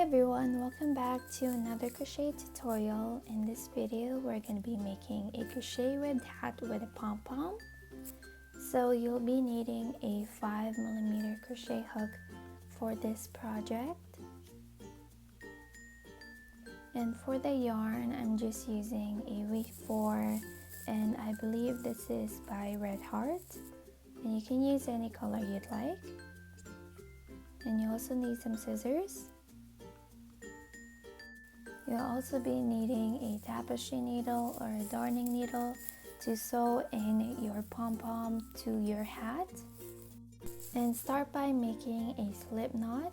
everyone, welcome back to another crochet tutorial. In this video we're going to be making a crochet ribbed hat with a pom-pom. So you'll be needing a 5mm crochet hook for this project. And for the yarn I'm just using a week 4, and I believe this is by Red Heart, and you can use any color you'd like. And you also need some scissors. You'll also be needing a tapestry needle or a darning needle to sew in your pom-pom to your hat. And start by making a slip knot.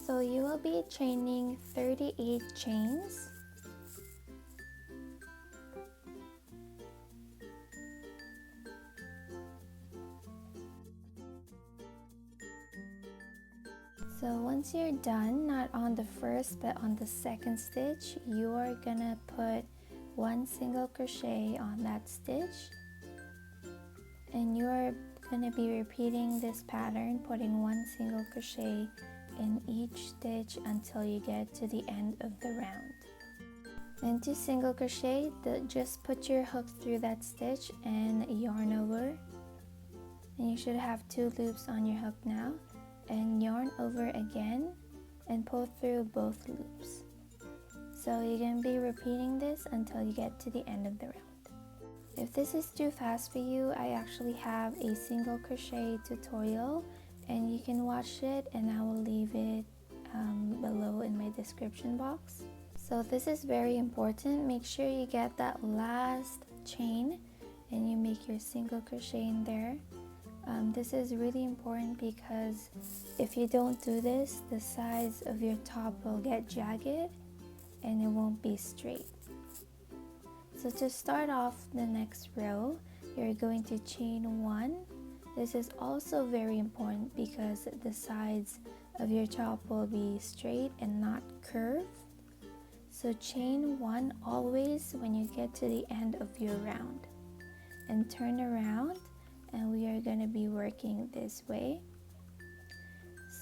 So you will be chaining 38 chains. So once you're done, not on the first but on the second stitch, you are gonna put one single crochet on that stitch, and you are gonna be repeating this pattern, putting one single crochet in each stitch until you get to the end of the round. And to single crochet, just put your hook through that stitch and yarn over, and you should have 2 loops on your hook now, and yarn over again and pull through both loops. So you're going to be repeating this until you get to the end of the round. If this is too fast for you, I actually have a single crochet tutorial, and you can watch it, and I will leave it below in my description box. So this is very important. Make sure you get that last chain and you make your single crochet in there. This is really important because if you don't do this, the sides of your top will get jagged and it won't be straight. So to start off the next row, you're going to chain 1. This is also very important because the sides of your top will be straight and not curved. So chain 1 always when you get to the end of your round, and turn around, and we are going to be working this way.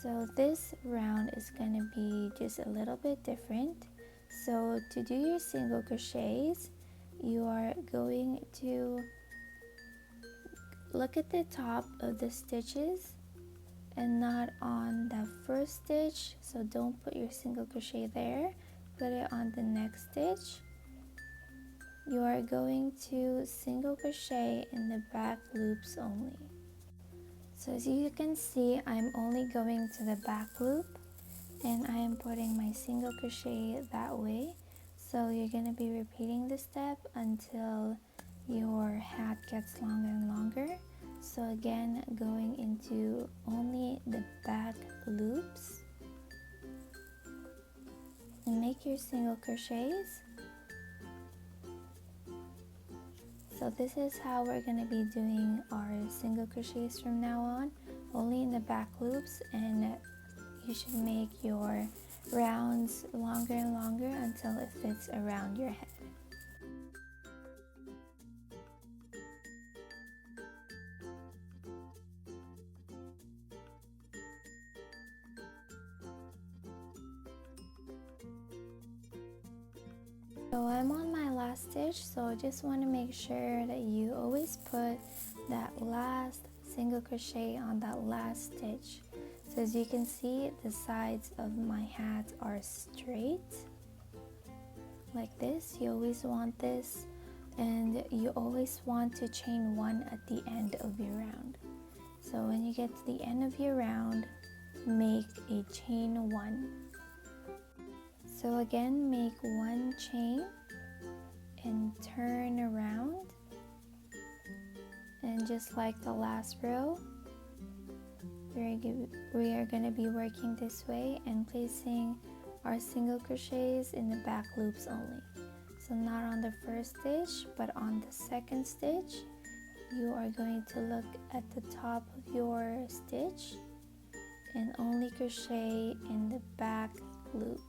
So this round is going to be just a little bit different. So to do your single crochets, you are going to look at the top of the stitches and not on the first stitch. So don't put your single crochet there, put it on the next stitch. You are going to single crochet in the back loops only. So as you can see, I'm only going to the back loop, and I am putting my single crochet that way. So you're going to be repeating this step until your hat gets longer and longer. So again, going into only the back loops, and make your single crochets. So this is how we're going to be doing our single crochets from now on, only in the back loops, and you should make your rounds longer and longer until it fits around your head. So I'm on my last stitch, so I just want to make sure that you always put that last single crochet on that last stitch. So as you can see, the sides of my hat are straight like this. You always want this, and you always want to chain 1 at the end of your round. So when you get to the end of your round, make a chain 1. So again, make 1 chain and turn around, and just like the last row, we are going to be working this way and placing our single crochets in the back loops only. So not on the first stitch, but on the second stitch, you are going to look at the top of your stitch and only crochet in the back loop.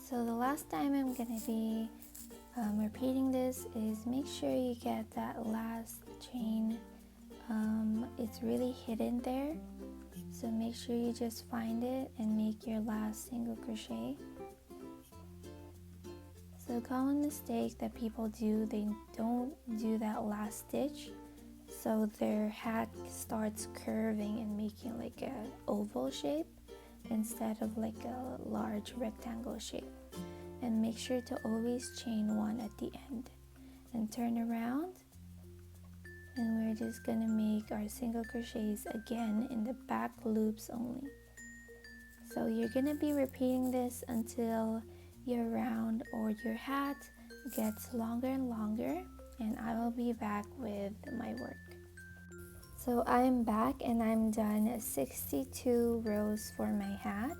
So the last time I'm going to be repeating this is make sure you get that last chain. It's really hidden there, so make sure you just find it and make your last single crochet. So a common mistake that people do, they don't do that last stitch, so their hat starts curving and making like a oval shape instead of like a large rectangle shape. And make sure to always chain one at the end and turn around, and we're just gonna make our single crochets again in the back loops only. So you're gonna be repeating this until your round or your hat gets longer and longer, and I will be back with my work. So I'm back and I'm done 62 rows for my hat.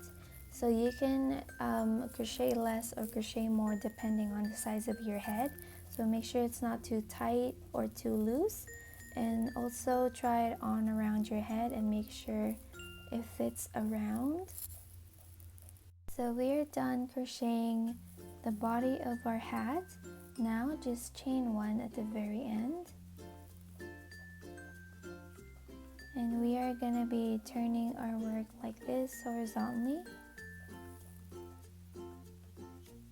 So you can crochet less or crochet more depending on the size of your head. So make sure it's not too tight or too loose, and also try it on around your head and make sure it fits around. So we are done crocheting the body of our hat. Now just chain one at the very end. And we are going to be turning our work like this horizontally.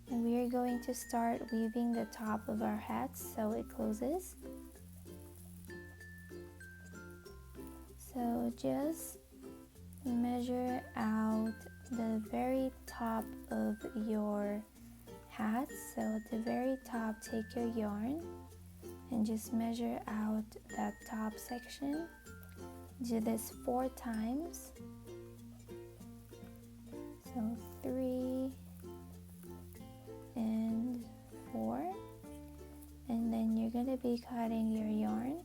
And we are going to start weaving the top of our hat so it closes. So just measure out the very top of your hat. So at the very top, take your yarn and just measure out that top section. Do this 4 times. So 3 and 4, and then you're going to be cutting your yarn.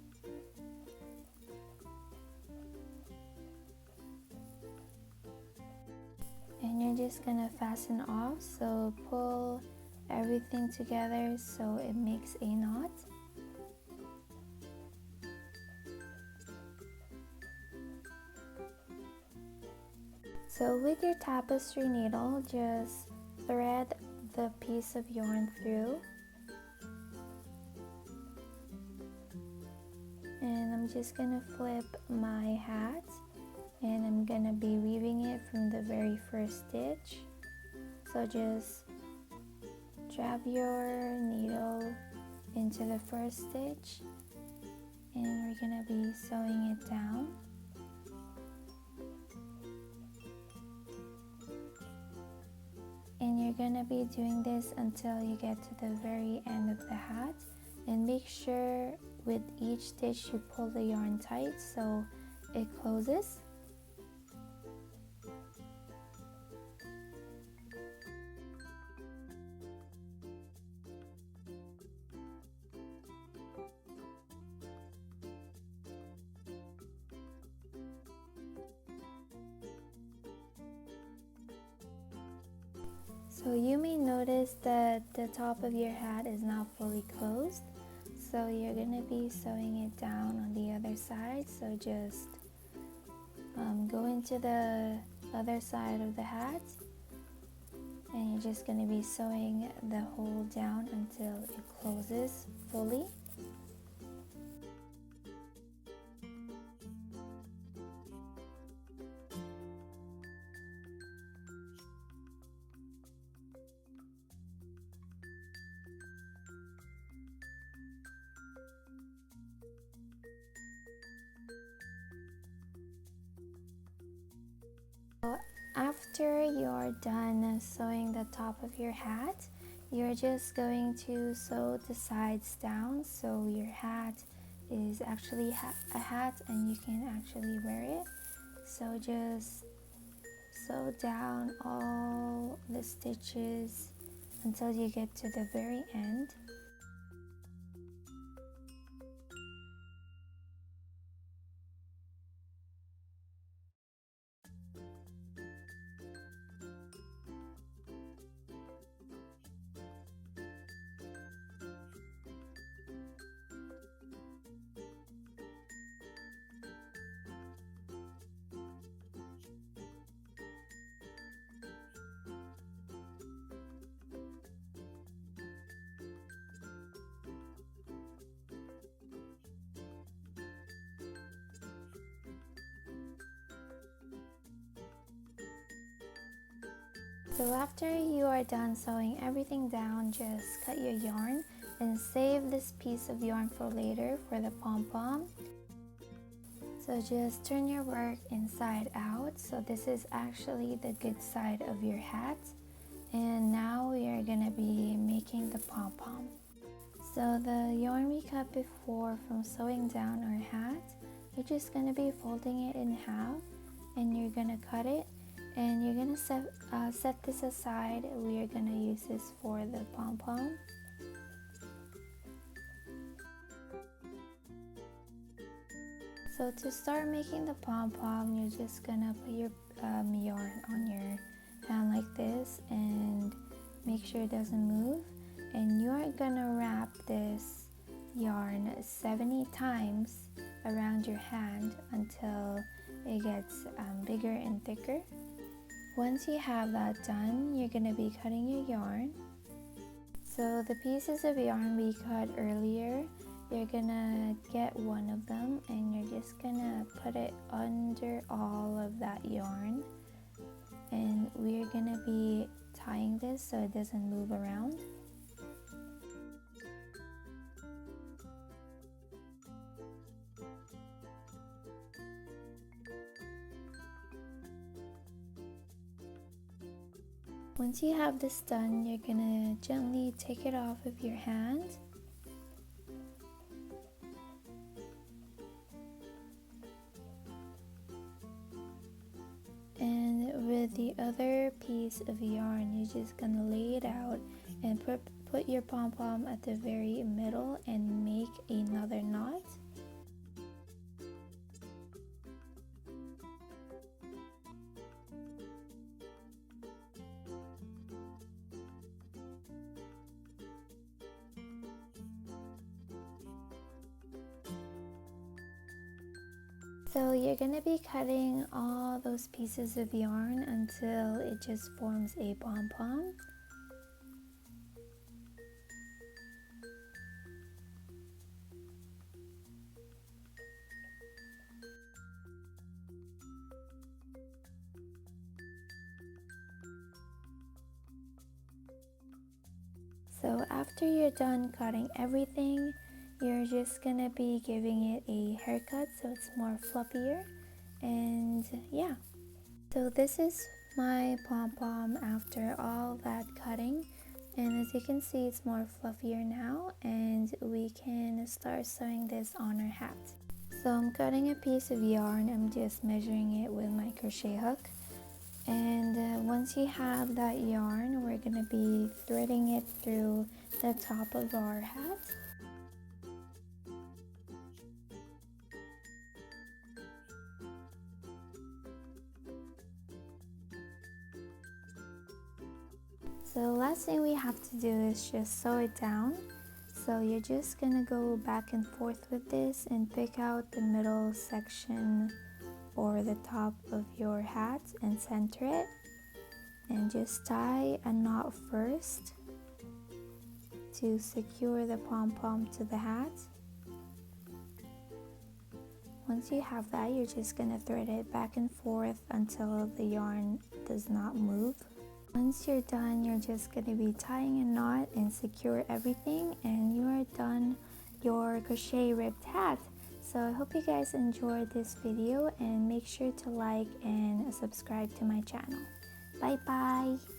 And you're just going to fasten off, so pull everything together so it makes a knot. So with your tapestry needle, just thread the piece of yarn through, and I'm just gonna flip my hat and I'm gonna be weaving it from the very first stitch. So just jab your needle into the first stitch and we're gonna be sewing it down. And you're gonna be doing this until you get to the very end of the hat, and make sure with each stitch you pull the yarn tight so it closes. So you may notice that the top of your hat is not fully closed, so you're going to be sewing it down on the other side. So just go into the other side of the hat and you're just going to be sewing the hole down until it closes fully. After you're done sewing the top of your hat, you're just going to sew the sides down so your hat is actually a hat and you can actually wear it. So just sew down all the stitches until you get to the very end. So after you are done sewing everything down, just cut your yarn and save this piece of yarn for later for the pom-pom. So just turn your work inside out. So this is actually the good side of your hat. And now we are going to be making the pom-pom. So the yarn we cut before from sewing down our hat, you're just going to be folding it in half and you're going to cut it. And you're going to set this aside. We are going to use this for the pom-pom. So to start making the pom-pom, you're just going to put your yarn on your hand like this and make sure it doesn't move. And you're going to wrap this yarn 70 times around your hand until it gets bigger and thicker. Once you have that done, you're going to be cutting your yarn. So the pieces of yarn we cut earlier, you're going to get one of them and you're just going to put it under all of that yarn. And we're going to be tying this so it doesn't move around. Once you have this done, you're going to gently take it off of your hand. And with the other piece of yarn, you're just going to lay it out and put your pom-pom at the very middle and make another knot. So you're going to be cutting all those pieces of yarn until it just forms a pom-pom. So after you're done cutting everything, you're just gonna be giving it a haircut so it's more fluffier. And yeah, so this is my pom-pom after all that cutting, and as you can see it's more fluffier now, and we can start sewing this on our hat. So I'm cutting a piece of yarn, I'm just measuring it with my crochet hook. And once you have that yarn, we're going to be threading it through the top of our hat. So the last thing we have to do is just sew it down. So you're just going to go back and forth with this and pick out the middle section or the top of your hat and center it, and just tie a knot first to secure the pom-pom to the hat. Once you have that, you're just going to thread it back and forth until the yarn does not move. Once you're done, you're just going to be tying a knot and secure everything, and you are done your crochet ribbed hat. So I hope you guys enjoyed this video, and make sure to like and subscribe to my channel. Bye bye!